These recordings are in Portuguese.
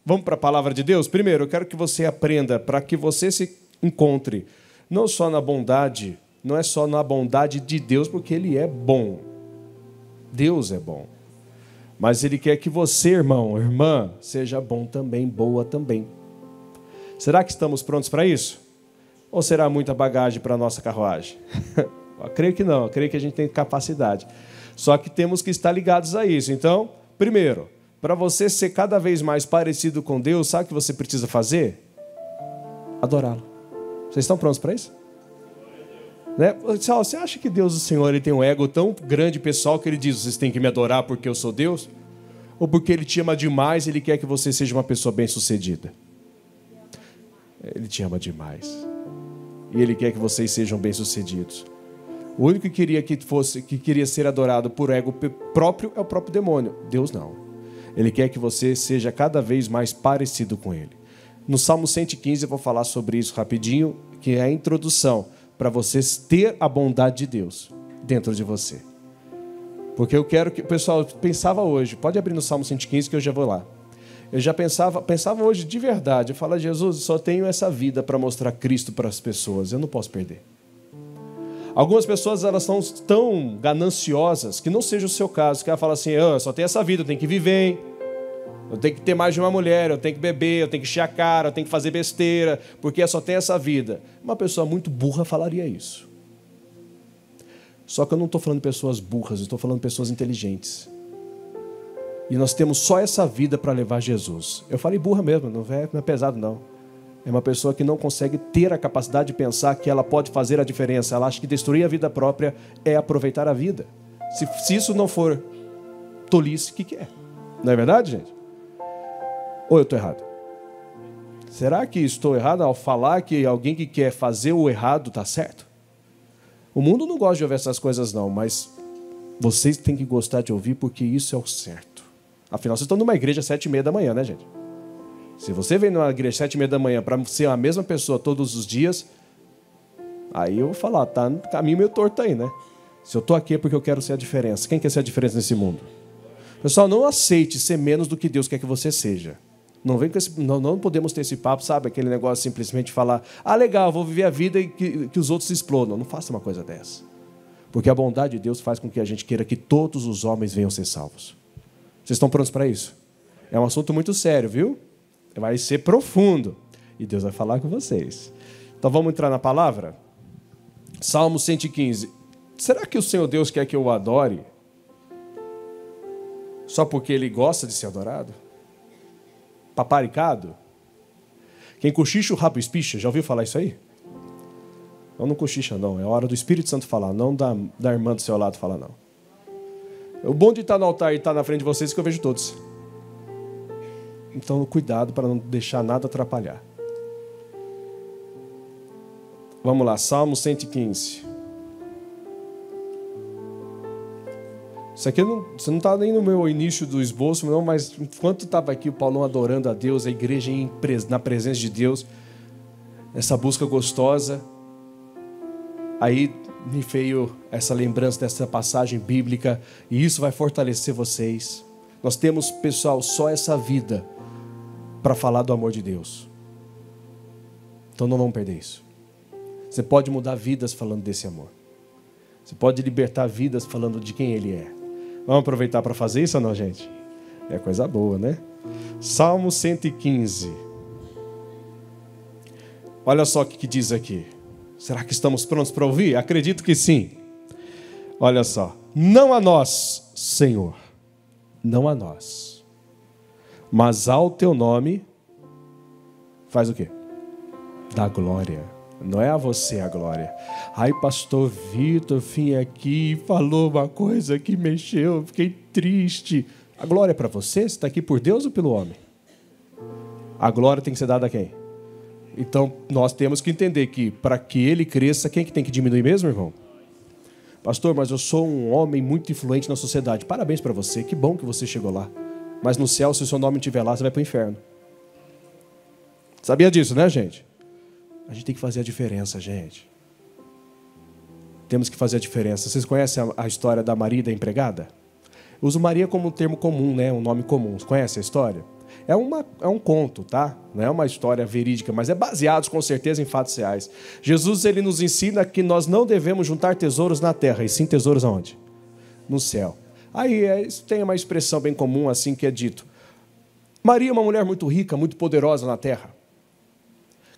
Vamos para a palavra de Deus? Primeiro, eu quero que você aprenda para que você se encontre não só na bondade, não é só na bondade de Deus, porque Ele é bom. Deus é bom. Mas Ele quer que você, irmão, irmã, seja bom também, boa também. Será que estamos prontos para isso? Ou será muita bagagem para a nossa carruagem? Eu creio que não, eu creio que a gente tem capacidade. Só que temos que estar ligados a isso. Então, primeiro, para você ser cada vez mais parecido com Deus, sabe o que você precisa fazer? Adorá-lo. Vocês estão prontos para isso? Né? Você acha que Deus, o Senhor, ele tem um ego tão grande, pessoal, que ele diz, vocês têm que me adorar porque eu sou Deus? Ou porque ele te ama demais e ele quer que você seja uma pessoa bem-sucedida? Ele te ama demais. E ele quer que vocês sejam bem-sucedidos. O único que queria ser adorado por ego próprio é o próprio demônio. Deus não. Ele quer que você seja cada vez mais parecido com ele. No Salmo 115 eu vou falar sobre isso rapidinho, que é a introdução para vocês ter a bondade de Deus dentro de você. Porque eu quero que... Pessoal, pensava hoje, pode abrir no Salmo 115 que eu já vou lá. Eu já pensava hoje de verdade. Eu falo, Jesus, eu só tenho essa vida para mostrar Cristo para as pessoas. Eu não posso perder. Algumas pessoas, elas são tão gananciosas, que não seja o seu caso, que ela fala assim, eu só tenho essa vida, eu tenho que viver, hein? Eu tenho que ter mais de uma mulher, eu tenho que beber, eu tenho que encher a cara, eu tenho que fazer besteira, porque eu só tenho essa vida. Uma pessoa muito burra falaria isso. Só que eu não estou falando de pessoas burras, eu estou falando de pessoas inteligentes. E nós temos só essa vida para levar Jesus. Eu falei burra mesmo, não é pesado não. É uma pessoa que não consegue ter a capacidade de pensar que ela pode fazer a diferença. Ela acha que destruir a vida própria é aproveitar a vida. Se isso não for tolice, o que é? Não é verdade, gente? Ou eu estou errado? Será que estou errado ao falar que alguém que quer fazer o errado está certo? O mundo não gosta de ouvir essas coisas não, mas vocês têm que gostar de ouvir porque isso é o certo. Afinal, vocês estão numa igreja às 7h30 da manhã, né, gente? Se você vem numa igreja às 7h30 da manhã para ser a mesma pessoa todos os dias, aí eu vou falar, tá no caminho meio torto aí, né? Se eu estou aqui é porque eu quero ser a diferença. Quem quer ser a diferença nesse mundo? Pessoal, não aceite ser menos do que Deus quer que você seja. Não, vem com esse, não podemos ter esse papo, sabe? Aquele negócio de simplesmente falar, legal, vou viver a vida e que os outros se explodam. Não faça uma coisa dessa. Porque a bondade de Deus faz com que a gente queira que todos os homens venham ser salvos. Vocês estão prontos para isso? É um assunto muito sério, viu? Vai ser profundo. E Deus vai falar com vocês. Então vamos entrar na palavra? Salmo 115. Será que o Senhor Deus quer que eu o adore só porque Ele gosta de ser adorado? Paparicado? Quem cochicha o rabo espicha. Já ouviu falar isso aí? Não cochicha não. É hora do Espírito Santo falar. Não da irmã do seu lado falar não. O bom de estar no altar e estar na frente de vocês é que eu vejo todos. Então, cuidado para não deixar nada atrapalhar. Vamos lá, Salmo 115. Isso aqui você não está nem no meu início do esboço, não, mas enquanto estava aqui o Paulão adorando a Deus, a igreja na presença de Deus, essa busca gostosa, aí me veio essa lembrança dessa passagem bíblica, e isso vai fortalecer vocês. Nós temos, pessoal, só essa vida para falar do amor de Deus. Então não vamos perder isso. Você pode mudar vidas falando desse amor. Você pode libertar vidas falando de quem Ele é. Vamos aproveitar para fazer isso ou não, gente? É coisa boa, né? Salmo 115. Olha só o que diz aqui. Será que estamos prontos para ouvir? Acredito que sim. Olha só. Não a nós, Senhor. Não a nós. Mas ao teu nome, faz o quê? Dá glória. Não é a você a glória. Ai, pastor Vitor, vim aqui e falou uma coisa que mexeu, fiquei triste. A glória é para você? Você está aqui por Deus ou pelo homem? A glória tem que ser dada a quem? Então, nós temos que entender que para que ele cresça, quem que tem que diminuir mesmo, irmão? Pastor, mas eu sou um homem muito influente na sociedade. Parabéns para você, que bom que você chegou lá. Mas no céu, se o seu nome não estiver lá, você vai para o inferno. Sabia disso, né, gente? A gente tem que fazer a diferença, gente. Temos que fazer a diferença. Vocês conhecem a história da Maria e da empregada? Eu uso Maria como um termo comum, né? Um nome comum. Você conhece a história? É um conto, tá? Não é uma história verídica, mas é baseado com certeza em fatos reais. Jesus, ele nos ensina que nós não devemos juntar tesouros na terra, e sim tesouros aonde? No céu. Aí tem uma expressão bem comum assim que é dito: Maria é uma mulher muito rica, muito poderosa na terra.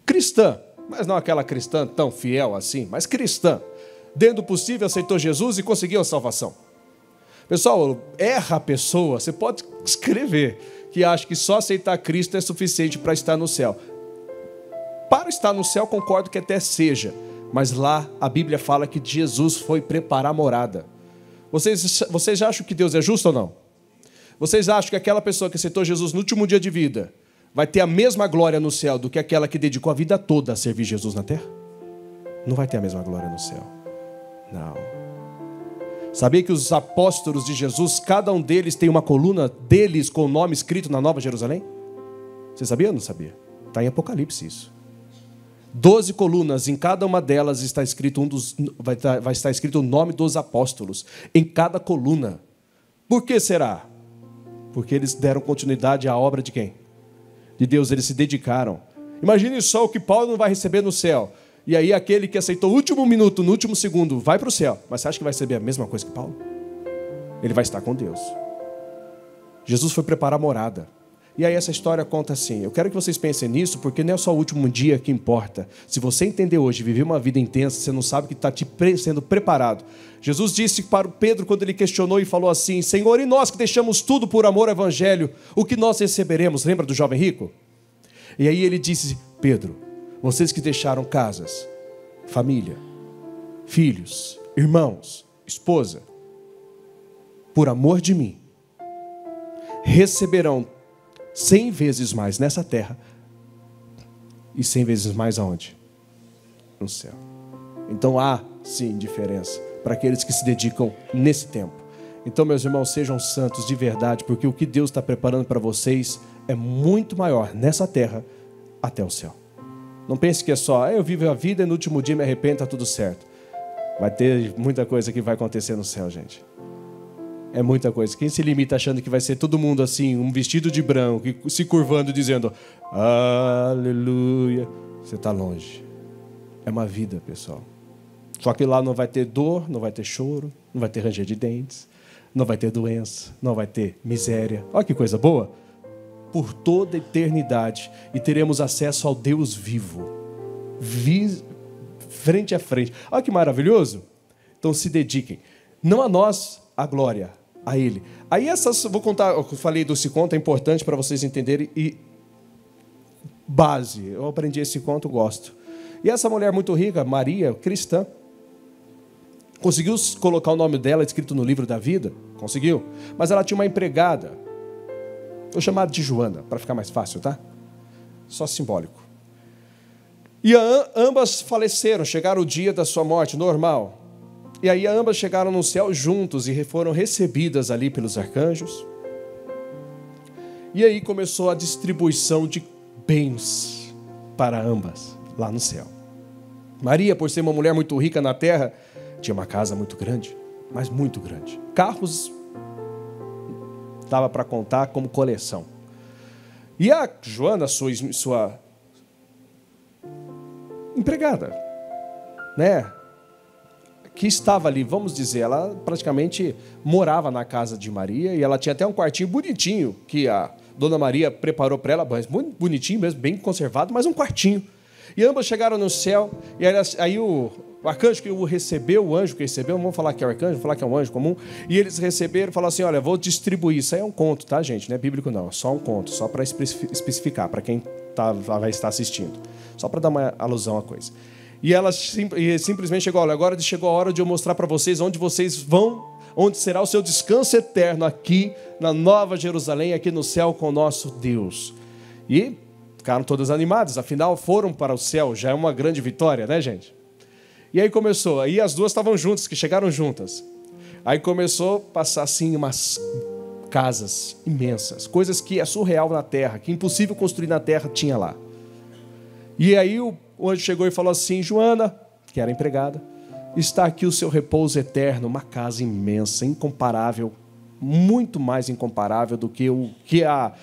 Cristã, mas não aquela cristã tão fiel assim, mas cristã. Dentro do possível aceitou Jesus e conseguiu a salvação. Pessoal, erra a pessoa, você pode escrever que acha que só aceitar Cristo é suficiente para estar no céu. Para estar no céu, concordo que até seja, mas lá a Bíblia fala que Jesus foi preparar morada. Vocês acham que Deus é justo ou não? Vocês acham que aquela pessoa que aceitou Jesus no último dia de vida vai ter a mesma glória no céu do que aquela que dedicou a vida toda a servir Jesus na terra? Não vai ter a mesma glória no céu. Não. Sabia que os apóstolos de Jesus, cada um deles tem uma coluna deles com o nome escrito na Nova Jerusalém? Você sabia ou não sabia? Está em Apocalipse isso. 12 colunas, em cada uma delas está escrito vai estar escrito o nome dos apóstolos. Em cada coluna. Por que será? Porque eles deram continuidade à obra de quem? De Deus, eles se dedicaram. Imagine só o que Paulo não vai receber no céu. E aí aquele que aceitou o último minuto, no último segundo, vai para o céu. Mas você acha que vai receber a mesma coisa que Paulo? Ele vai estar com Deus. Jesus foi preparar morada. E aí essa história conta assim. Eu quero que vocês pensem nisso, porque não é só o último dia que importa. Se você entender hoje, viver uma vida intensa, você não sabe que está sendo preparado. Jesus disse para o Pedro, quando ele questionou e falou assim: Senhor, e nós que deixamos tudo por amor ao evangelho, o que nós receberemos? Lembra do jovem rico? E aí ele disse: Pedro, vocês que deixaram casas, família, filhos, irmãos, esposa, por amor de mim, receberão 100 vezes mais nessa terra e 100 vezes mais aonde? No céu. Então há, sim, diferença para aqueles que se dedicam nesse tempo. Então, meus irmãos, sejam santos de verdade, porque o que Deus está preparando para vocês é muito maior nessa terra até o céu. Não pense que é só, eu vivo a vida e no último dia me arrependo, está tudo certo. Vai ter muita coisa que vai acontecer no céu, gente. É muita coisa. Quem se limita achando que vai ser todo mundo assim, um vestido de branco, se curvando, dizendo, aleluia, você está longe. É uma vida, pessoal. Só que lá não vai ter dor, não vai ter choro, não vai ter ranger de dentes, não vai ter doença, não vai ter miséria. Olha que coisa boa. Por toda a eternidade, e teremos acesso ao Deus vivo, frente a frente. Olha que maravilhoso. Então se dediquem, não a nós, a glória, a Ele. Aí vou contar, eu falei desse conto, é importante para vocês entenderem, e base, eu aprendi esse conto, gosto. E essa mulher muito rica, Maria, cristã, conseguiu colocar o nome dela escrito no livro da vida? Conseguiu. Mas ela tinha uma empregada, vou chamar de Joana, para ficar mais fácil, tá? Só simbólico. E ambas faleceram, chegaram o dia da sua morte, normal. E aí ambas chegaram no céu juntos e foram recebidas ali pelos arcanjos. E aí começou a distribuição de bens para ambas, lá no céu. Maria, por ser uma mulher muito rica na terra, tinha uma casa muito grande, mas muito grande. Carros dava para contar como coleção. E a Joana, sua empregada, né, que estava ali, vamos dizer, ela praticamente morava na casa de Maria, e ela tinha até um quartinho bonitinho, que a Dona Maria preparou para ela, muito bonitinho mesmo, bem conservado, mas um quartinho. E ambas chegaram no céu, e aí o arcanjo que o recebeu, o anjo que recebeu, não vamos falar que é o arcanjo, vamos falar que é um anjo comum, e eles receberam e falaram assim, olha, vou distribuir, isso aí é um conto, tá, gente? Não é bíblico não, é só um conto, só para especificar, para quem vai estar assistindo, só para dar uma alusão à coisa. E ela simplesmente chegou, olha, agora chegou a hora de eu mostrar para vocês onde vocês vão, onde será o seu descanso eterno, aqui na Nova Jerusalém, aqui no céu com o nosso Deus. E ficaram todas animadas, afinal foram para o céu, já é uma grande vitória, né, gente? E aí começou, aí as duas estavam juntas, que chegaram juntas. Aí começou a passar assim umas casas imensas, coisas que é surreal na terra, que é impossível construir na terra, tinha lá. E aí o anjo chegou e falou assim, Joana, que era empregada, está aqui o seu repouso eterno, uma casa imensa, incomparável, muito mais incomparável do que o que a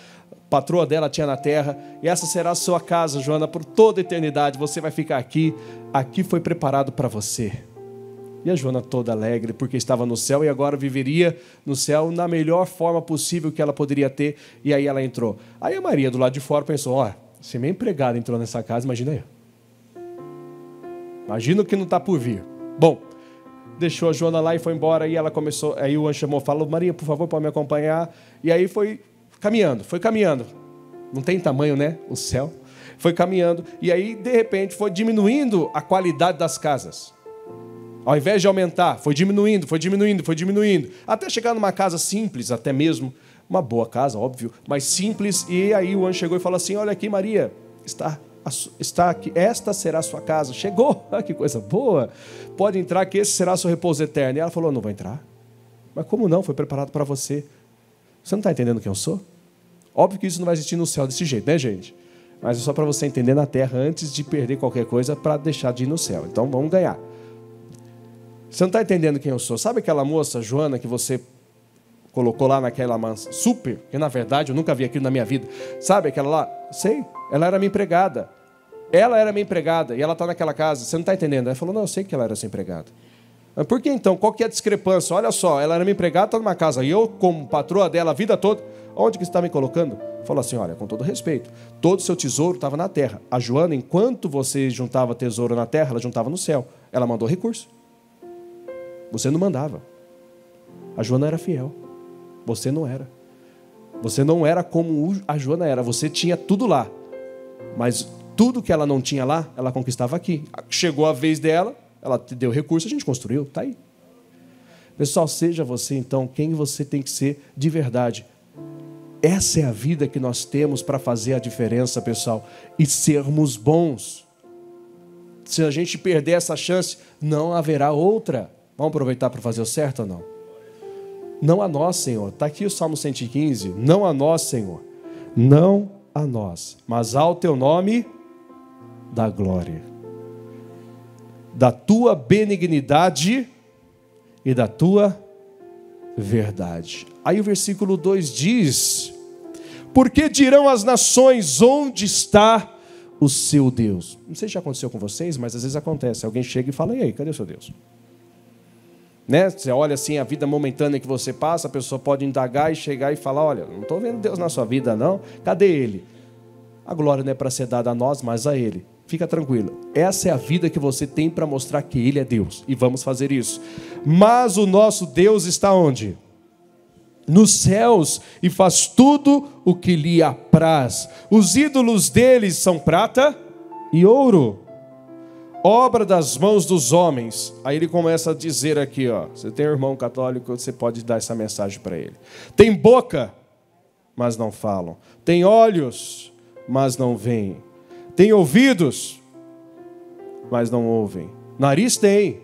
patroa dela tinha na terra. E essa será a sua casa, Joana, por toda a eternidade. Você vai ficar aqui. Aqui foi preparado para você. E a Joana toda alegre, porque estava no céu e agora viveria no céu na melhor forma possível que ela poderia ter. E aí ela entrou. Aí a Maria, do lado de fora, pensou, ó, se minha empregada entrou nessa casa, imagina aí. Imagina o que não está por vir. Bom, deixou a Joana lá e foi embora. E ela começou, aí o anjo chamou, falou, Maria, por favor, pode me acompanhar. E aí foi caminhando. Não tem tamanho, né? O céu. Foi caminhando. E aí, de repente, foi diminuindo a qualidade das casas. Ao invés de aumentar, foi diminuindo. Até chegar numa casa simples, até mesmo. Uma boa casa, óbvio, mas simples. E aí o anjo chegou e falou assim, olha aqui, Maria, está aqui, esta será a sua casa. Chegou, que coisa boa. Pode entrar que esse será seu repouso eterno. E ela falou, não vou entrar. Mas como não? Foi preparado para você. Você não está entendendo quem eu sou? Óbvio que isso não vai existir no céu desse jeito, né, gente? Mas é só para você entender na terra antes de perder qualquer coisa para deixar de ir no céu. Então vamos ganhar. Você não está entendendo quem eu sou. Sabe aquela moça, Joana, que você colocou lá naquela mansão? Super, que na verdade eu nunca vi aquilo na minha vida. Sabe aquela lá? Sei, ela era minha empregada. Ela era minha empregada e ela está naquela casa. Você não está entendendo? Ela falou, não, eu sei que ela era sua empregada. Mas por que então? Qual que é a discrepância? Olha só, ela era minha empregada, está numa casa. E eu, como patroa dela a vida toda, onde que você está me colocando? Falou assim, olha, com todo respeito, todo o seu tesouro estava na terra. A Joana, enquanto você juntava tesouro na terra, ela juntava no céu. Ela mandou recurso. Você não mandava. A Joana era fiel. Você não era. Você não era como a Joana era. Você tinha tudo lá. Mas tudo que ela não tinha lá, ela conquistava aqui. Chegou a vez dela, ela te deu recurso, a gente construiu. Está aí. Pessoal, seja você então quem você tem que ser de verdade. Essa é a vida que nós temos para fazer a diferença, pessoal. E sermos bons. Se a gente perder essa chance, não haverá outra. Vamos aproveitar para fazer o certo ou não? Não a nós, Senhor. Está aqui o Salmo 115. Não a nós, Senhor. Não a nós. Mas ao teu nome, da glória. Da tua benignidade e da tua verdade. Aí o versículo 2 diz, porque dirão as nações, onde está o seu Deus? Não sei se já aconteceu com vocês, mas às vezes acontece. Alguém chega e fala, e aí, cadê o seu Deus? Né? Você olha assim, a vida momentânea que você passa, a pessoa pode indagar e chegar e falar, olha, não estou vendo Deus na sua vida não, cadê Ele? A glória não é para ser dada a nós, mas a Ele. Fica tranquilo, essa é a vida que você tem para mostrar que Ele é Deus, e vamos fazer isso. Mas o nosso Deus está onde? Nos céus, e faz tudo o que lhe apraz. Os ídolos deles são prata e ouro, obra das mãos dos homens. Aí ele começa a dizer aqui, ó, você tem um irmão católico, você pode dar essa mensagem para ele. Tem boca, mas não falam. Tem olhos, mas não veem. Tem ouvidos, mas não ouvem. Nariz tem,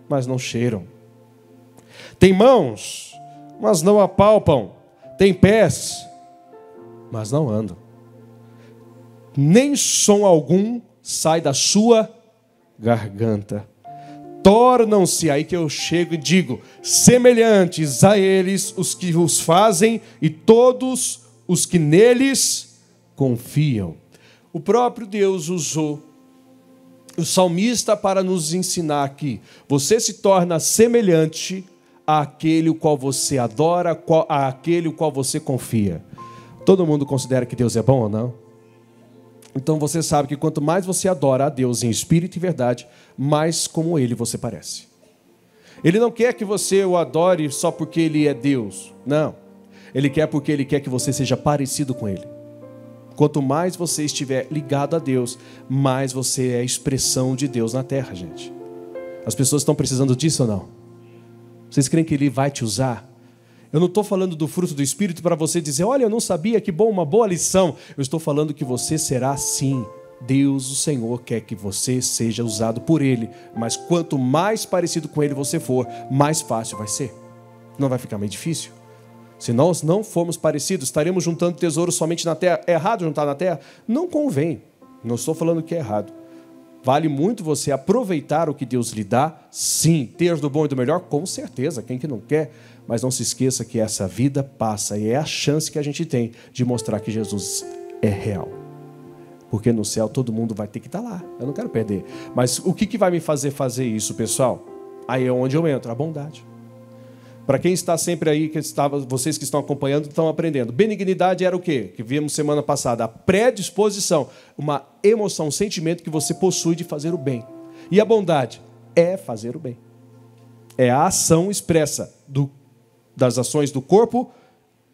mas não cheiram. Tem mãos, mas não apalpam. Tem pés, mas não andam. Nem som algum sai da sua garganta. Tornam-se, aí que eu chego e digo, semelhantes a eles os que os fazem e todos os que neles confiam. O próprio Deus usou o salmista para nos ensinar aqui. Você se torna semelhante àquele o qual você adora, àquele o qual você confia. Todo mundo considera que Deus é bom ou não? Então você sabe que quanto mais você adora a Deus em espírito e verdade, mais como Ele você parece. Ele não quer que você o adore só porque Ele é Deus. Não. Ele quer porque Ele quer que você seja parecido com Ele. Quanto mais você estiver ligado a Deus, mais você é a expressão de Deus na terra, gente. As pessoas estão precisando disso ou não? Vocês creem que Ele vai te usar? Eu não estou falando do fruto do Espírito para você dizer, olha, eu não sabia, que bom, uma boa lição. Eu estou falando que você será sim. Deus, o Senhor, quer que você seja usado por Ele. Mas quanto mais parecido com Ele você for, mais fácil vai ser. Não vai ficar meio difícil. Se nós não formos parecidos, estaremos juntando tesouro somente na terra. É errado juntar na terra? Não convém. Não estou falando que é errado. Vale muito você aproveitar o que Deus lhe dá, sim. Ter do bom e do melhor, com certeza. Quem que não quer? Mas não se esqueça que essa vida passa e é a chance que a gente tem de mostrar que Jesus é real. Porque no céu todo mundo vai ter que estar lá. Eu não quero perder. Mas o que vai me fazer isso, pessoal? Aí é onde eu entro, a bondade. Para quem está sempre aí, vocês que estão acompanhando, estão aprendendo. Benignidade era o quê? Que vimos semana passada. A predisposição, uma emoção, um sentimento que você possui de fazer o bem. E a bondade é fazer o bem. É a ação expressa das ações do corpo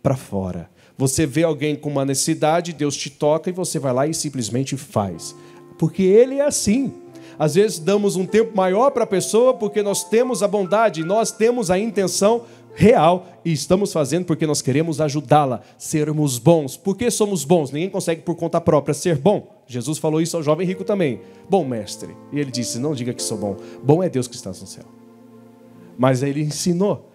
para fora. Você vê alguém com uma necessidade, Deus te toca e você vai lá e simplesmente faz. Porque Ele é assim. Às vezes damos um tempo maior para a pessoa porque nós temos a bondade, nós temos a intenção real e estamos fazendo porque nós queremos ajudá-la, sermos bons. Por que somos bons? Ninguém consegue por conta própria ser bom. Jesus falou isso ao jovem rico também. Bom mestre. E ele disse, não diga que sou bom. Bom é Deus que está no céu. Mas ele ensinou.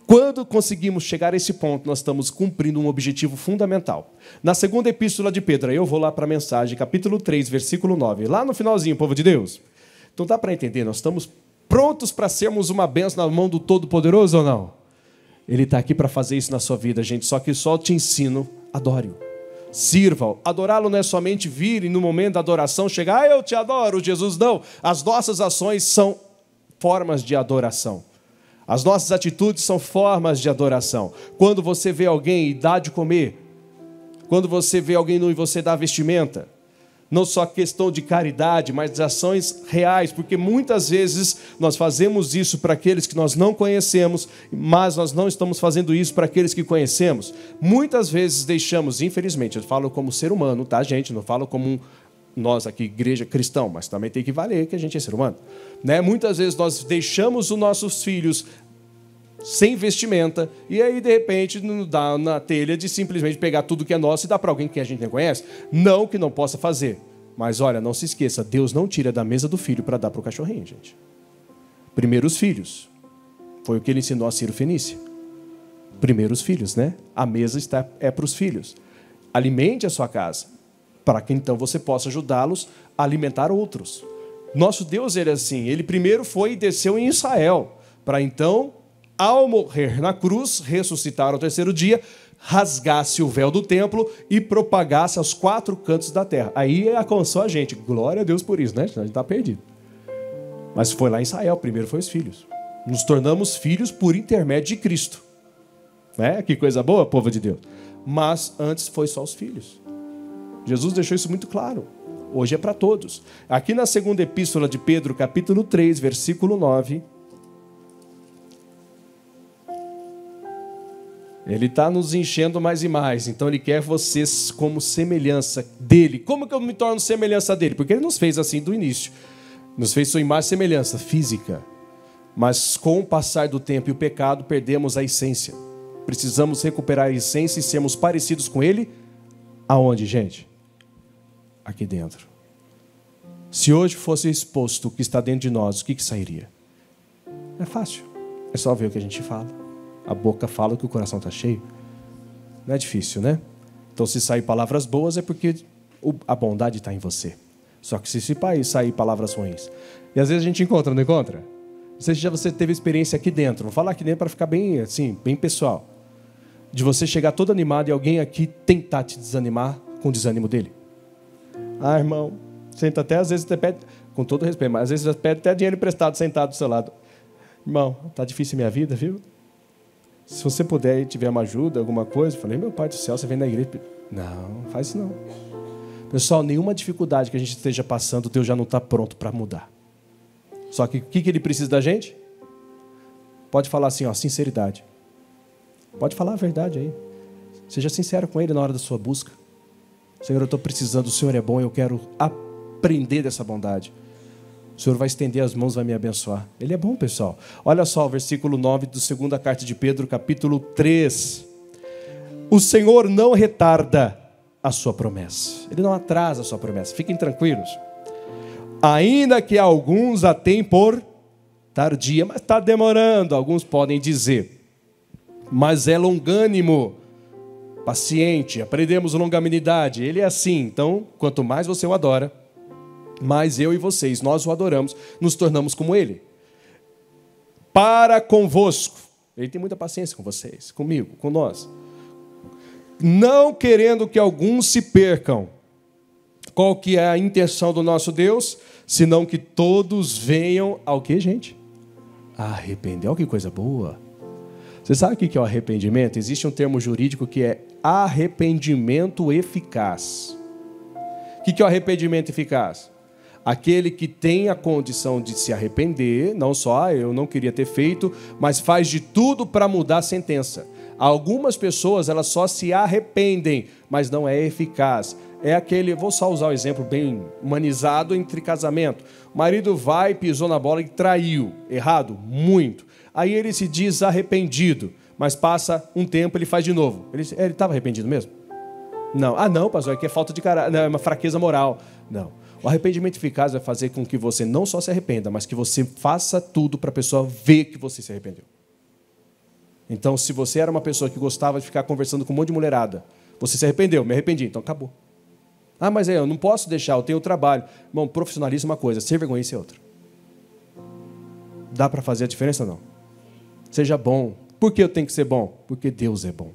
Quando conseguimos chegar a esse ponto, nós estamos cumprindo um objetivo fundamental. Na segunda epístola de Pedro, aí eu vou lá para a mensagem, capítulo 3, versículo 9. Lá no finalzinho, povo de Deus. Então dá para entender, nós estamos prontos para sermos uma bênção na mão do Todo-Poderoso ou não? Ele está aqui para fazer isso na sua vida, gente. Só que só te ensino, adore-o. Sirva-o. Adorá-lo não é somente vir e no momento da adoração chegar, eu te adoro, Jesus, não. As nossas ações são formas de adoração. As nossas atitudes são formas de adoração. Quando você vê alguém e dá de comer, quando você vê alguém nu e você dá vestimenta, não só questão de caridade, mas de ações reais, porque muitas vezes nós fazemos isso para aqueles que nós não conhecemos, mas nós não estamos fazendo isso para aqueles que conhecemos. Muitas vezes deixamos, infelizmente, eu falo como ser humano, tá, gente? Não falo como nós aqui, igreja cristã, mas também tem que valer que a gente é ser humano. Né? Muitas vezes nós deixamos os nossos filhos sem vestimenta e aí, de repente, não dá na telha de simplesmente pegar tudo que é nosso e dar para alguém que a gente não conhece. Não que não possa fazer. Mas, olha, não se esqueça, Deus não tira da mesa do filho para dar para o cachorrinho, gente. Primeiro os filhos. Foi o que ele ensinou a Ciro Fenícia. Primeiro os filhos, né? A mesa é para os filhos. Alimente a sua casa, para que então você possa ajudá-los a alimentar outros. Nosso Deus, ele é assim, ele primeiro foi e desceu em Israel, para então, ao morrer na cruz, ressuscitar ao terceiro dia, rasgasse o véu do templo e propagasse aos 4 cantos da terra. Aí alcançou a gente. Glória a Deus por isso, né? A gente está perdido. Mas foi lá em Israel, primeiro foi os filhos. Nos tornamos filhos por intermédio de Cristo. Né? Que coisa boa, povo de Deus. Mas antes foi só os filhos. Jesus deixou isso muito claro. Hoje é para todos. Aqui na segunda epístola de Pedro, capítulo 3, versículo 9... Ele está nos enchendo mais e mais. Então ele quer vocês como semelhança dele. Como que eu me torno semelhança dele? Porque ele nos fez assim do início. Nos fez sua imagem e semelhança física. Mas com o passar do tempo e o pecado, perdemos a essência. Precisamos recuperar a essência e sermos parecidos com ele. Aonde, gente? Aqui dentro. Se hoje fosse exposto o que está dentro de nós, o que sairia? É fácil. É só ver o que a gente fala. A boca fala que o coração está cheio. Não é difícil, né? Então, se sair palavras boas, é porque a bondade está em você. Só que se sair palavras ruins. E às vezes a gente encontra, não encontra? Não sei se já você teve experiência aqui dentro. Vou falar aqui dentro para ficar bem, assim, bem pessoal. De você chegar todo animado e alguém aqui tentar te desanimar com o desânimo dele. Ah, irmão, senta até, às vezes até pede, com todo respeito, mas às vezes pede até dinheiro emprestado sentado do seu lado. Irmão, tá difícil a minha vida, viu? Se você puder e tiver uma ajuda, alguma coisa, eu falei, meu Pai do céu, você vem na igreja. Não, faz isso não. Pessoal, nenhuma dificuldade que a gente esteja passando, Deus já não está pronto para mudar. Só que o que ele precisa da gente? Pode falar assim, ó, sinceridade. Pode falar a verdade aí. Seja sincero com ele na hora da sua busca. Senhor, eu estou precisando, o Senhor é bom, eu quero aprender dessa bondade. O Senhor vai estender as mãos, vai me abençoar. Ele é bom, pessoal. Olha só o versículo 9 da segunda carta de Pedro, capítulo 3. O Senhor não retarda a sua promessa. Ele não atrasa a sua promessa. Fiquem tranquilos. Ainda que alguns a tenham por tardia, mas está demorando, alguns podem dizer. Mas é longânimo, paciente, aprendemos longanimidade. Ele é assim. Então, quanto mais você o adora, Mas eu e vocês, nós o adoramos, nos tornamos como ele. Para convosco. Ele tem muita paciência com vocês, comigo, com nós. Não querendo que alguns se percam. Qual que é a intenção do nosso Deus? Senão que todos venham ao quê, gente? Arrepender. Olha que coisa boa. Você sabe o que é o arrependimento? Existe um termo jurídico que é arrependimento eficaz. O que é o arrependimento eficaz? Aquele que tem a condição de se arrepender, não só eu não queria ter feito, mas faz de tudo para mudar a sentença. Algumas pessoas, elas só se arrependem, mas não é eficaz. É aquele, vou só usar o exemplo bem humanizado entre casamento. O marido vai, pisou na bola e traiu. Errado? Muito. Aí ele se diz arrependido, mas passa um tempo, ele faz de novo. Ele estava arrependido mesmo? Não. Ah, não, pastor, aqui é falta de caráter, é uma fraqueza moral. Não. O arrependimento eficaz vai fazer com que você não só se arrependa, mas que você faça tudo para a pessoa ver que você se arrependeu. Então, se você era uma pessoa que gostava de ficar conversando com um monte de mulherada, você se arrependeu, me arrependi, então acabou. Ah, mas eu não posso deixar, eu tenho trabalho. Irmão, profissionalismo é uma coisa, ser vergonha é outra. Dá para fazer a diferença ou não? Seja bom. Por que eu tenho que ser bom? Porque Deus é bom.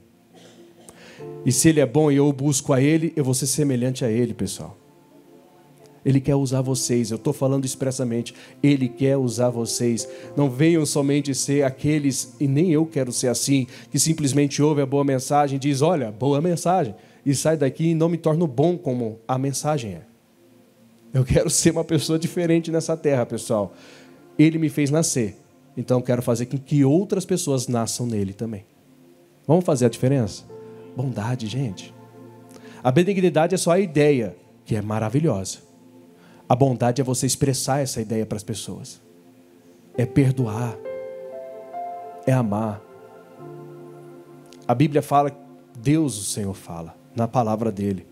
E se Ele é bom e eu busco a Ele, eu vou ser semelhante a Ele, pessoal. Ele quer usar vocês, eu estou falando expressamente, Ele quer usar vocês. Não venham somente ser aqueles, e nem eu quero ser assim, que simplesmente ouve a boa mensagem e diz, olha, boa mensagem, e sai daqui e não me torno bom como a mensagem é. Eu quero ser uma pessoa diferente nessa terra, pessoal. Ele me fez nascer, então eu quero fazer com que outras pessoas nasçam nele também. Vamos fazer a diferença? Bondade, gente. A benignidade é só a ideia, que é maravilhosa. A bondade é você expressar essa ideia para as pessoas. É perdoar. É amar. A Bíblia fala, Deus, o Senhor fala, na palavra dele,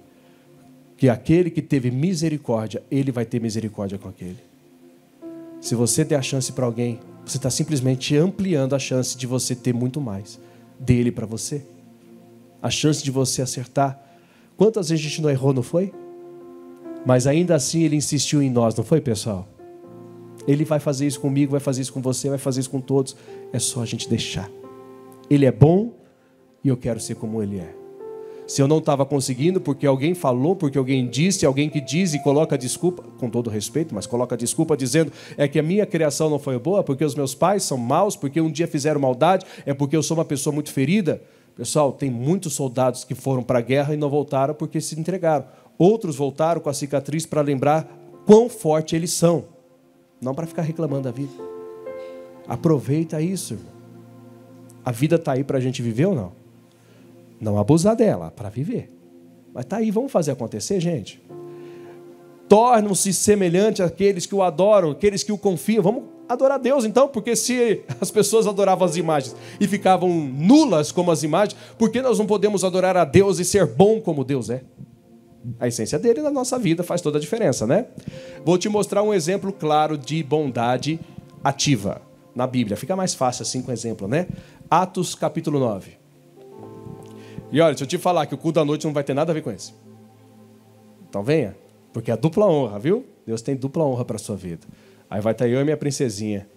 que aquele que teve misericórdia, ele vai ter misericórdia com aquele. Se você der a chance para alguém, você está simplesmente ampliando a chance de você ter muito mais dele para você. A chance de você acertar. Quantas vezes a gente não errou, não foi? Mas ainda assim ele insistiu em nós, não foi, pessoal? Ele vai fazer isso comigo, vai fazer isso com você, vai fazer isso com todos. É só a gente deixar. Ele é bom e eu quero ser como ele é. Se eu não estava conseguindo porque alguém falou, porque alguém disse, alguém que diz e coloca desculpa, com todo respeito, mas coloca desculpa dizendo é que a minha criação não foi boa, porque os meus pais são maus, porque um dia fizeram maldade, é porque eu sou uma pessoa muito ferida. Pessoal, tem muitos soldados que foram para a guerra e não voltaram porque se entregaram. Outros voltaram com a cicatriz para lembrar quão forte eles são. Não para ficar reclamando da vida. Aproveita isso, irmão. A vida está aí para a gente viver ou não? Não abusar dela, para viver. Mas está aí, vamos fazer acontecer, gente? Tornam-se semelhantes àqueles que o adoram, aqueles que o confiam. Vamos adorar Deus então, porque se as pessoas adoravam as imagens e ficavam nulas como as imagens, por que nós não podemos adorar a Deus e ser bom como Deus é? A essência dele na nossa vida faz toda a diferença, né? Vou te mostrar um exemplo claro de bondade ativa na Bíblia. Fica mais fácil assim com exemplo, né? Atos capítulo 9. E olha, deixa eu te falar que o culto da noite não vai ter nada a ver com isso. Então venha, porque é dupla honra, viu? Deus tem dupla honra para a sua vida. Aí vai estar eu e minha princesinha.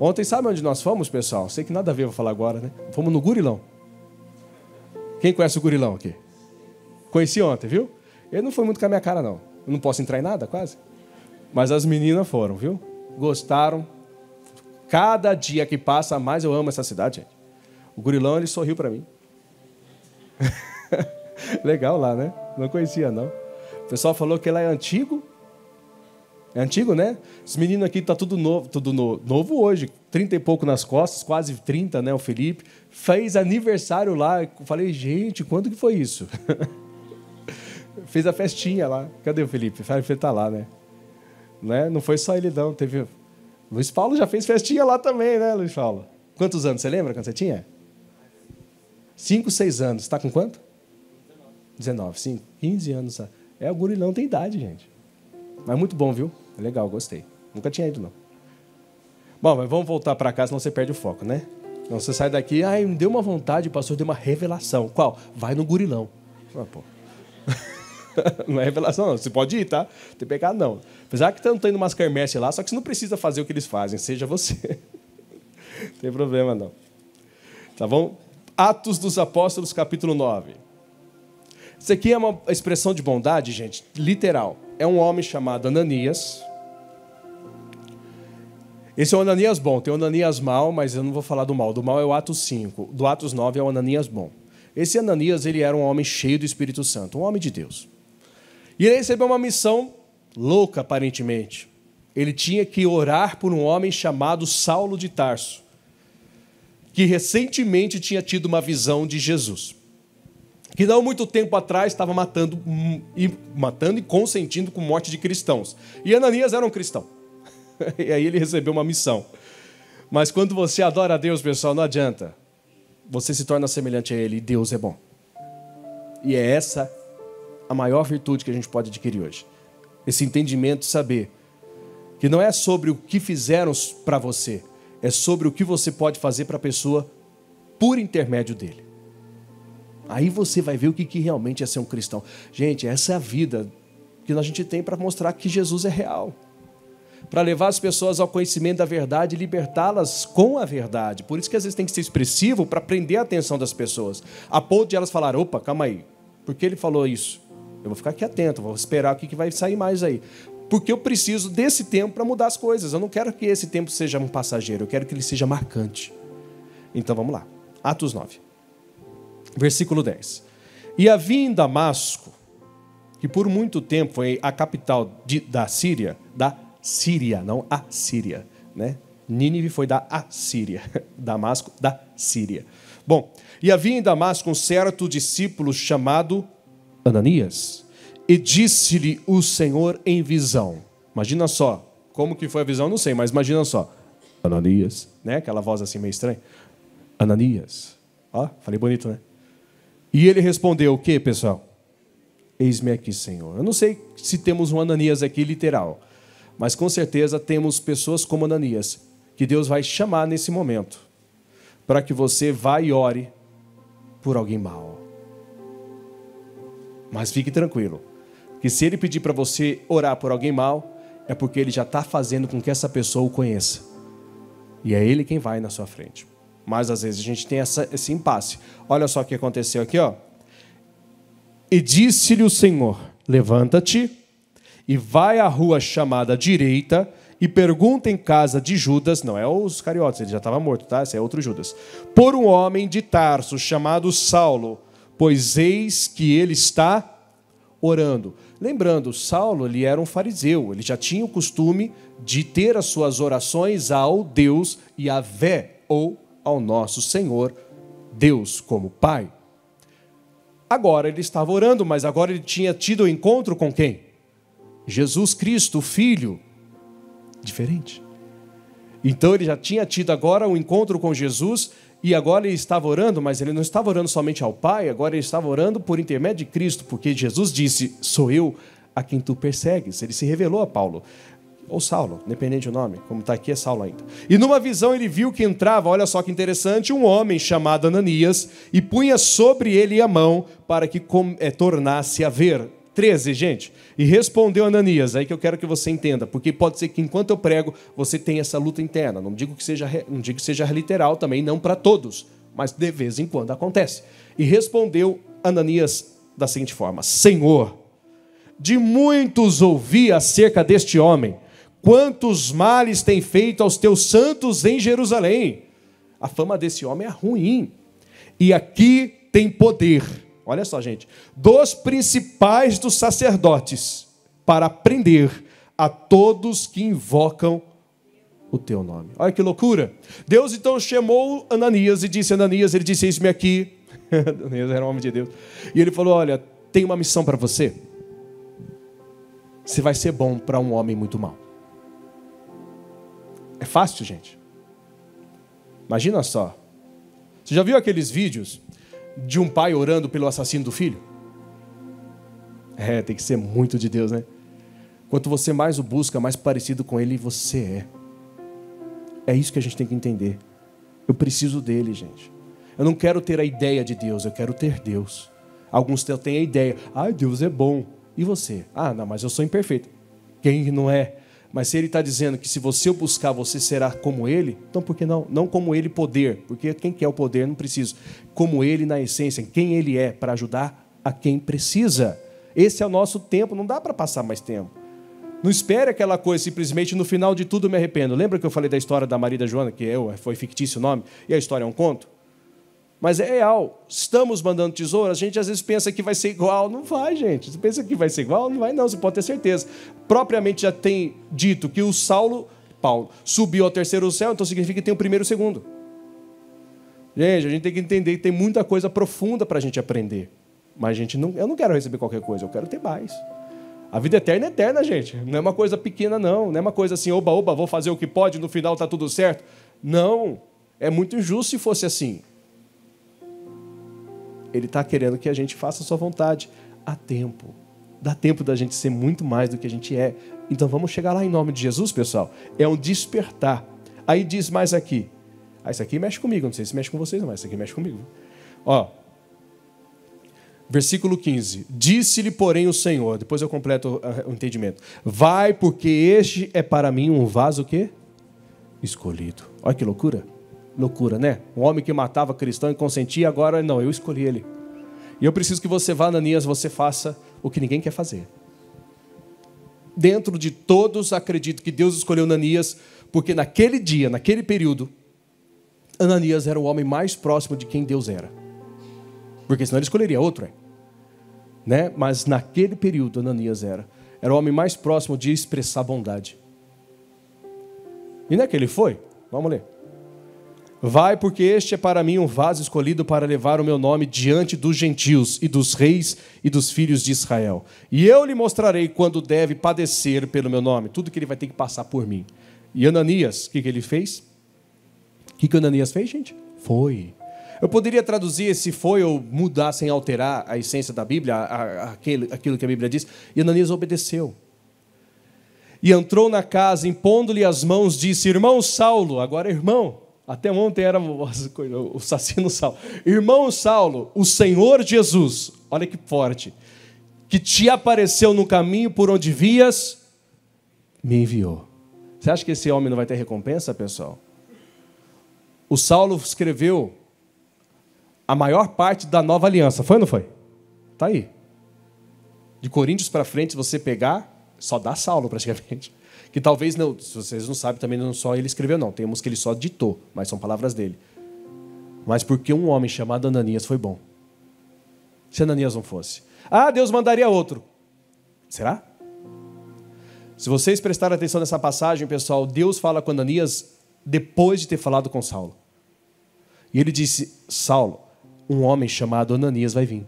Ontem, sabe onde nós fomos, pessoal? Sei que nada a ver, vou falar agora, né? Fomos no Gurilão. Quem conhece o Gurilão aqui? Conheci ontem, viu? Ele não foi muito com a minha cara, não. Eu não posso entrar em nada, quase. Mas as meninas foram, viu? Gostaram. Cada dia que passa, mais eu amo essa cidade, gente. O Gurilão, ele sorriu para mim. Legal lá, né? Não conhecia, não. O pessoal falou que lá é antigo. É antigo, né? Os meninos aqui tá tudo novo hoje. 30 e pouco nas costas, quase 30, né? O Felipe fez aniversário lá. Eu falei, gente, quando que foi isso? Fez a festinha lá. Cadê o Felipe? O Felipe tá lá, né? Não foi só ele, não. Teve... Luiz Paulo já fez festinha lá também, né, Luiz Paulo? Quantos anos? Você lembra quando você tinha? 5, 6 anos. Está com quanto? 19. 5, 15 anos. O Gurilão tem idade, gente. Mas muito bom, viu? É legal, gostei. Nunca tinha ido, não. Bom, mas vamos voltar para cá, senão você perde o foco, né? Então você sai daqui, me deu uma vontade, o pastor deu uma revelação. Qual? Vai no Gurilão. Pô. Não é revelação, não. Você pode ir, tá? Não tem pecado, não. Apesar que estão tendo umas quermesses lá, só que você não precisa fazer o que eles fazem, seja você. Não tem problema, não. Tá bom? Atos dos Apóstolos, capítulo 9. Isso aqui é uma expressão de bondade, gente, literal. É um homem chamado Ananias. Esse é o Ananias bom. Tem o Ananias mal, mas eu não vou falar do mal. Do mal é o Atos 5. Do Atos 9 é o Ananias bom. Esse Ananias, ele era um homem cheio do Espírito Santo, um homem de Deus. E ele recebeu uma missão louca, aparentemente. Ele tinha que orar por um homem chamado Saulo de Tarso, que recentemente tinha tido uma visão de Jesus, que não muito tempo atrás estava matando e consentindo com morte de cristãos. E Ananias era um cristão. E aí ele recebeu uma missão. Mas quando você adora a Deus, pessoal, não adianta. Você se torna semelhante a Ele, e Deus é bom. E é essa a maior virtude que a gente pode adquirir hoje. Esse entendimento de saber que não é sobre o que fizeram para você, é sobre o que você pode fazer para a pessoa por intermédio dele. Aí você vai ver o que realmente é ser um cristão. Gente, essa é a vida que a gente tem para mostrar que Jesus é real. Para levar as pessoas ao conhecimento da verdade e libertá-las com a verdade. Por isso que às vezes tem que ser expressivo para prender a atenção das pessoas. A ponto de elas falarem, opa, calma aí, por que ele falou isso? Eu vou ficar aqui atento, vou esperar o que vai sair mais aí. Porque eu preciso desse tempo para mudar as coisas. Eu não quero que esse tempo seja um passageiro, eu quero que ele seja marcante. Então vamos lá. Atos 9. Versículo 10. E havia em Damasco, que por muito tempo foi a capital da Síria, não a Síria, né? Nínive foi da Assíria, Damasco da Síria. Bom, e havia em Damasco um certo discípulo chamado Ananias, e disse-lhe o Senhor em visão. Imagina só, como que foi a visão, não sei, mas imagina só. Ananias, né? Aquela voz assim meio estranha. Ananias. Ó, falei bonito, né? E ele respondeu o quê, pessoal? Eis-me aqui, Senhor. Eu não sei se temos um Ananias aqui literal, mas com certeza temos pessoas como Ananias, que Deus vai chamar nesse momento, para que você vá e ore por alguém mau. Mas fique tranquilo, que se ele pedir para você orar por alguém mau, é porque ele já está fazendo com que essa pessoa o conheça. E é ele quem vai na sua frente. Mas às vezes a gente tem esse impasse. Olha só o que aconteceu aqui, ó. E disse-lhe o Senhor, levanta-te e vai à rua chamada direita e pergunta em casa de Judas, não é os cariotas, ele já estava morto, tá? Esse é outro Judas. Por um homem de Tarso chamado Saulo, pois eis que ele está orando. Lembrando, Saulo, ele era um fariseu, ele já tinha o costume de ter as suas orações ao Deus Yahvé, ou ao nosso Senhor, Deus como Pai. Agora ele estava orando, mas agora ele tinha tido o encontro com quem? Jesus Cristo, o Filho. Diferente. Então ele já tinha tido agora um encontro com Jesus, e agora ele estava orando, mas ele não estava orando somente ao Pai, agora ele estava orando por intermédio de Cristo, porque Jesus disse, sou eu a quem tu persegues. Ele se revelou a Paulo, ou Saulo, independente do nome, como está aqui é Saulo ainda. E numa visão ele viu que entrava, olha só que interessante, um homem chamado Ananias, e punha sobre ele a mão para que tornasse a ver. 13, gente. E respondeu Ananias, aí que eu quero que você entenda, porque pode ser que enquanto eu prego, você tenha essa luta interna. Não digo que seja literal também, não para todos, mas de vez em quando acontece. E respondeu Ananias da seguinte forma, Senhor, de muitos ouvi acerca deste homem, quantos males tem feito aos teus santos em Jerusalém. A fama desse homem é ruim. E aqui tem poder, olha só, gente, dos principais dos sacerdotes, para prender a todos que invocam o teu nome. Olha que loucura. Deus então chamou Ananias e disse, Ananias, ele disse, eis-me aqui. Ananias era um homem de Deus. E ele falou, olha, tem uma missão para você. Você vai ser bom para um homem muito mau. É fácil, gente. Imagina só. Você já viu aqueles vídeos de um pai orando pelo assassino do filho? Tem que ser muito de Deus, né? Quanto você mais o busca, mais parecido com ele você é. É isso que a gente tem que entender. Eu preciso dele, gente. Eu não quero ter a ideia de Deus, eu quero ter Deus. Alguns têm a ideia, Deus é bom. E você? Ah, não, mas eu sou imperfeito. Quem não é? Mas se ele está dizendo que se você o buscar, você será como ele, então por que não? Não como ele poder, porque quem quer o poder não precisa. Como ele na essência, quem ele é para ajudar a quem precisa. Esse é o nosso tempo, não dá para passar mais tempo. Não espere aquela coisa, simplesmente no final de tudo me arrependo. Lembra que eu falei da história da Maria e da Joana, que foi fictício o nome, e a história é um conto? Mas é real. Estamos mandando tesouro, a gente às vezes pensa que vai ser igual. Não vai, gente. Você pensa que vai ser igual? Não vai, não. Você pode ter certeza. Propriamente já tem dito que o Paulo, subiu ao terceiro céu, então significa que tem o primeiro e o segundo. Gente, a gente tem que entender que tem muita coisa profunda para a gente aprender. Mas eu não quero receber qualquer coisa, eu quero ter mais. A vida eterna é eterna, gente. Não é uma coisa pequena, não. Não é uma coisa assim, oba, oba, vou fazer o que pode, no final está tudo certo. Não. É muito injusto se fosse assim. Ele está querendo que a gente faça a sua vontade. Há tempo. Dá tempo da gente ser muito mais do que a gente é. Então vamos chegar lá em nome de Jesus, pessoal. É um despertar. Aí diz mais aqui. Isso aqui mexe comigo. Não sei se mexe com vocês, mas isso aqui mexe comigo. Ó. Versículo 15. Disse-lhe, porém, o Senhor. Depois eu completo o entendimento. Vai, porque este é para mim um vaso o quê? Escolhido. Olha que loucura. Loucura, né? Um homem que matava cristão e consentia, agora não, eu escolhi ele. E eu preciso que você vá, Ananias, você faça o que ninguém quer fazer. Dentro de todos, acredito que Deus escolheu Ananias, porque naquele dia, naquele período, Ananias era o homem mais próximo de quem Deus era. Porque senão ele escolheria outro, né? Mas naquele período, Ananias era o homem mais próximo de expressar bondade. E não é que ele foi? Vamos ler. Vai, porque este é para mim um vaso escolhido para levar o meu nome diante dos gentios e dos reis e dos filhos de Israel. E eu lhe mostrarei quando deve padecer pelo meu nome, tudo que ele vai ter que passar por mim. E Ananias, o que ele fez? O que Ananias fez, gente? Foi. Eu poderia traduzir esse foi ou mudar sem alterar a essência da Bíblia, aquilo que a Bíblia diz. E Ananias obedeceu. E entrou na casa, impondo-lhe as mãos, disse, irmão Saulo, agora irmão. Até ontem era o assassino Saulo. Irmão Saulo, o Senhor Jesus, olha que forte, que te apareceu no caminho por onde vias, me enviou. Você acha que esse homem não vai ter recompensa, pessoal? O Saulo escreveu a maior parte da nova aliança, foi ou não foi? Está aí. De Coríntios para frente, se você pegar, só dá Saulo praticamente. Que talvez, não, se vocês não sabem, também não só ele escreveu, não. Temos que ele só ditou, mas são palavras dele. Mas porque um homem chamado Ananias foi bom. Se Ananias não fosse. Ah, Deus mandaria outro. Será? Se vocês prestarem atenção nessa passagem, pessoal, Deus fala com Ananias depois de ter falado com Saulo. E ele disse, Saulo, um homem chamado Ananias vai vir.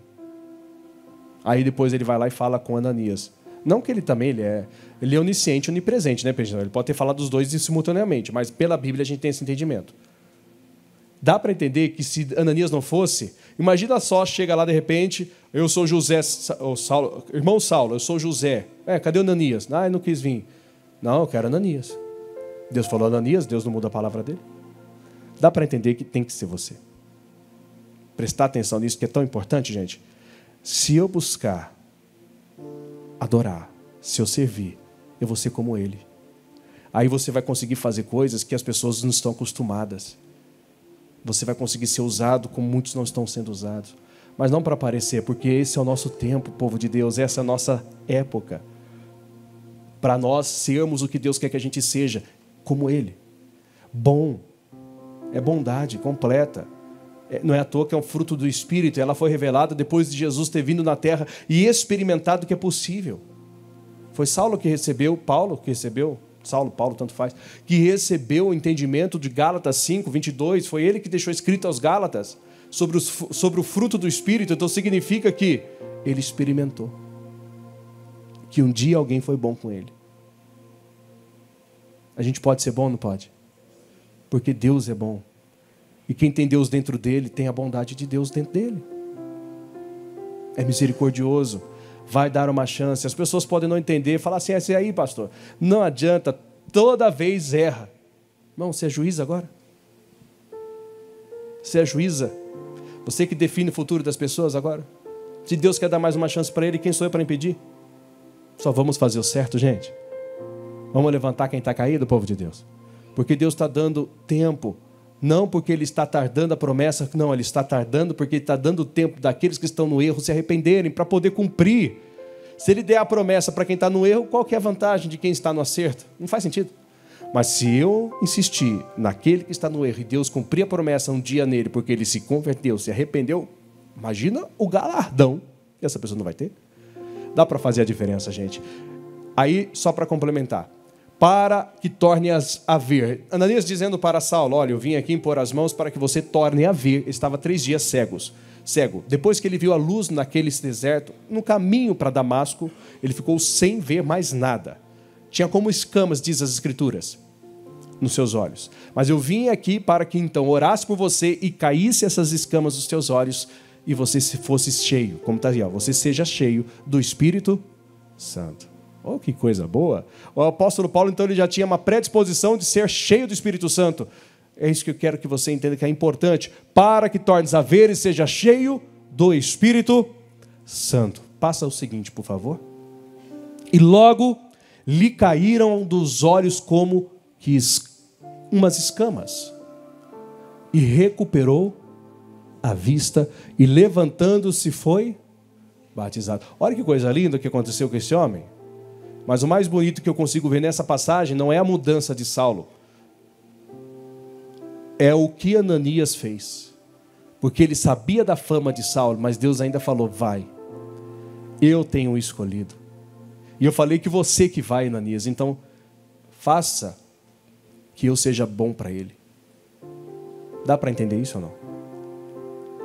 Aí depois ele vai lá e fala com Ananias. Não que ele também, ele é onisciente, onipresente, né, pessoal? Ele pode ter falado dos dois simultaneamente, mas pela Bíblia a gente tem esse entendimento. Dá para entender que se Ananias não fosse, imagina só, chega lá de repente, eu sou José, Saulo, irmão Saulo, eu sou José. Cadê o Ananias? Ah, ele não quis vir. Não, eu quero Ananias. Deus falou Ananias, Deus não muda a palavra dele. Dá para entender que tem que ser você. Prestar atenção nisso, que é tão importante, gente. Se eu buscar adorar, se eu servir, eu vou ser como ele. Aí você vai conseguir fazer coisas que as pessoas não estão acostumadas. Você vai conseguir ser usado como muitos não estão sendo usados. Mas não para aparecer, porque esse é o nosso tempo, povo de Deus, essa é a nossa época. Para nós sermos o que Deus quer que a gente seja, como ele. Bom, é bondade completa. Não é à toa que é um fruto do Espírito. Ela foi revelada depois de Jesus ter vindo na terra e experimentado o que é possível. Foi Saulo que recebeu, Paulo que recebeu, Saulo, Paulo, tanto faz, que recebeu o entendimento de Gálatas 5, 22. Foi ele que deixou escrito aos Gálatas sobre o fruto do Espírito. Então significa que ele experimentou. Que um dia alguém foi bom com ele. A gente pode ser bom, não pode? Porque Deus é bom. E quem tem Deus dentro dele, tem a bondade de Deus dentro dele. É misericordioso. Vai dar uma chance. As pessoas podem não entender. Falar assim, esse aí, pastor. Não adianta. Toda vez erra. Não, você é juiz agora? Você é juíza? Você que define o futuro das pessoas agora? Se Deus quer dar mais uma chance para ele, quem sou eu para impedir? Só vamos fazer o certo, gente. Vamos levantar quem está caído, povo de Deus. Porque Deus está dando tempo. Não porque Ele está tardando a promessa. Não, Ele está tardando porque Ele está dando tempo daqueles que estão no erro se arrependerem para poder cumprir. Se Ele der a promessa para quem está no erro, qual que é a vantagem de quem está no acerto? Não faz sentido. Mas se eu insistir naquele que está no erro e Deus cumprir a promessa um dia nele porque ele se converteu, se arrependeu, imagina o galardão que essa pessoa não vai ter. Dá para fazer a diferença, gente. Aí, só para complementar. Para que torne-as a ver. Ananias dizendo para Saulo, olha, eu vim aqui impor as mãos para que você torne a ver. Ele estava 3 dias cego. Depois que ele viu a luz naquele deserto, no caminho para Damasco, ele ficou sem ver mais nada. Tinha como escamas, diz as Escrituras, nos seus olhos. Mas eu vim aqui para que então orasse por você e caísse essas escamas dos teus olhos e você fosse cheio, como está aí, ó, você seja cheio do Espírito Santo. Oh, que coisa boa! O apóstolo Paulo, então, ele já tinha uma predisposição de ser cheio do Espírito Santo. É isso que eu quero que você entenda que é importante. Para que tornes a ver e seja cheio do Espírito Santo. Passa o seguinte, por favor. E logo lhe caíram dos olhos como que umas escamas. E recuperou a vista e levantando-se foi batizado. Olha que coisa linda que aconteceu com esse homem. Mas o mais bonito que eu consigo ver nessa passagem não é a mudança de Saulo. É o que Ananias fez. Porque ele sabia da fama de Saulo, mas Deus ainda falou, vai. Eu tenho o escolhido. E eu falei que você que vai, Ananias. Então, faça que eu seja bom para ele. Dá para entender isso ou não?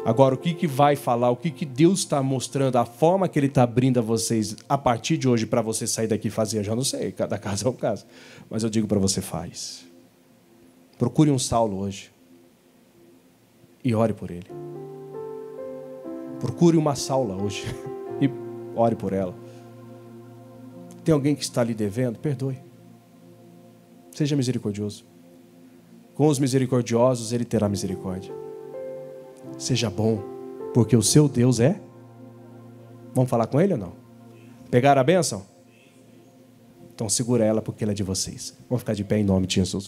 Agora, o que vai falar, o que Deus está mostrando, a forma que Ele está abrindo a vocês a partir de hoje para você sair daqui e fazer, eu já não sei, cada caso é um caso. Mas eu digo para você, faz. Procure um Saulo hoje e ore por ele. Procure uma Saula hoje e ore por ela. Tem alguém que está lhe devendo? Perdoe. Seja misericordioso. Com os misericordiosos Ele terá misericórdia. Seja bom, porque o seu Deus é... Vamos falar com Ele ou não? Pegaram a bênção? Então segura ela porque ela é de vocês. Vamos ficar de pé em nome de Jesus.